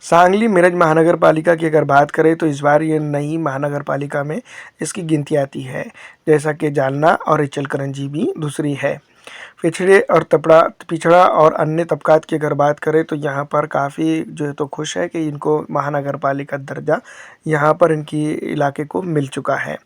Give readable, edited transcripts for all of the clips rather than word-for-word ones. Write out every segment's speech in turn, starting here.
सांगली मिरज महानगर पालिका की अगर बात करें तो इस बार ये नई महानगर पालिका में इसकी गिनती आती है, जैसा कि जालना और इचलकरंजी भी दूसरी है। पिछड़ा और अन्य तबकात की अगर बात करें तो यहाँ पर काफ़ी जो है तो खुश है कि इनको महानगर पालिका दर्जा यहाँ पर इनकी इलाके को मिल चुका है।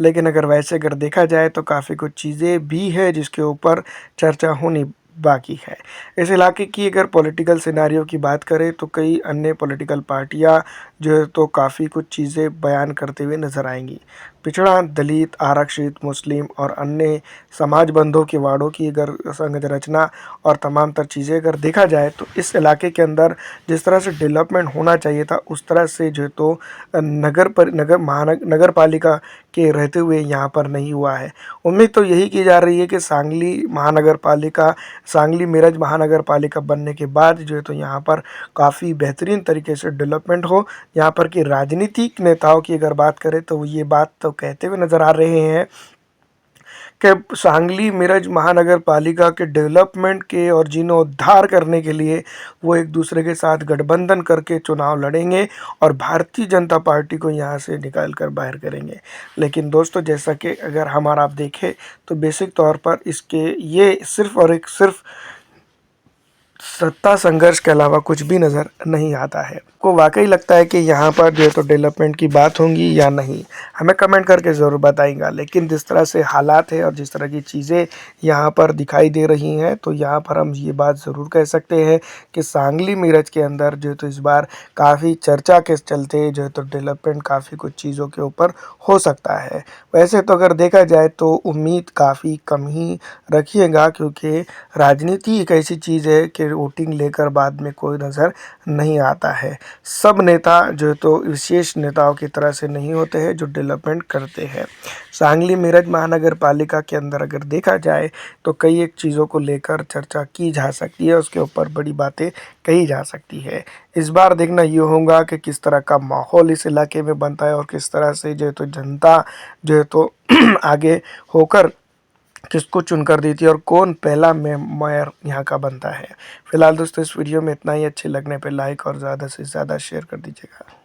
लेकिन अगर देखा जाए तो काफ़ी कुछ चीज़ें भी है जिसके ऊपर चर्चा होनी बाकी है। इस इलाके की अगर पॉलिटिकल सिनेरियो की बात करें तो कई अन्य पॉलिटिकल पार्टियां जो है तो काफ़ी कुछ चीज़ें बयान करते हुए नज़र आएंगी। पिछड़ा, दलित, आरक्षित, मुस्लिम और अन्य समाज बंधों के वार्डों की अगर संघ रचना और तमाम तर चीज़ें अगर देखा जाए तो इस इलाके के अंदर जिस तरह से डेवलपमेंट होना चाहिए था उस तरह से जो है तो नगर पालिका के रहते हुए यहाँ पर नहीं हुआ है। उम्मीद तो यही की जा रही है कि सांगली मिरज महानगर पालिका बनने के बाद जो है तो यहाँ पर काफ़ी बेहतरीन तरीके से डेवलपमेंट हो। यहाँ पर की राजनीतिक नेताओं की अगर बात करें तो ये बात तो कहते हुए नज़र आ रहे हैं कि सांगली मिरज महानगर पालिका के डेवलपमेंट के और जीर्णोद्धार करने के लिए वो एक दूसरे के साथ गठबंधन करके चुनाव लड़ेंगे और भारतीय जनता पार्टी को यहाँ से निकाल कर बाहर करेंगे। लेकिन दोस्तों, जैसा कि अगर हमारा आप देखें तो बेसिक तौर पर इसके ये सिर्फ और एक सिर्फ सत्ता संघर्ष के अलावा कुछ भी नज़र नहीं आता है। को वाकई लगता है कि यहाँ पर जो है तो डेवलपमेंट की बात होंगी या नहीं, हमें कमेंट करके ज़रूर बताएंगा। लेकिन जिस तरह से हालात है और जिस तरह की चीज़ें यहाँ पर दिखाई दे रही हैं तो यहाँ पर हम ये बात ज़रूर कह सकते हैं कि सांगली मिरज के अंदर जो है तो इस बार काफ़ी चर्चा के चलते जो है तो डेवलपमेंट काफ़ी कुछ चीज़ों के ऊपर हो सकता है। वैसे तो अगर देखा जाए तो उम्मीद काफ़ी कम ही रखिएगा, क्योंकि राजनीति एक ऐसी चीज़ है कि वोटिंग लेकर बाद में कोई नज़र नहीं आता है। सब नेता जो है तो विशेष नेताओं की तरह से नहीं होते हैं जो डेवलपमेंट करते हैं। सांगली मिरज महानगर पालिका के अंदर अगर देखा जाए तो कई एक चीज़ों को लेकर चर्चा की जा सकती है, उसके ऊपर बड़ी बातें कही जा सकती है। इस बार देखना ये होगा कि किस तरह का माहौल इस इलाके में बनता है और किस तरह से जो है तो जनता जो है तो आगे होकर किसको चुनकर देती है और कौन पहला मेयर यहाँ का बनता है। फिलहाल दोस्तों, इस वीडियो में इतना ही। अच्छे लगने पे लाइक और ज़्यादा से ज़्यादा शेयर कर दीजिएगा।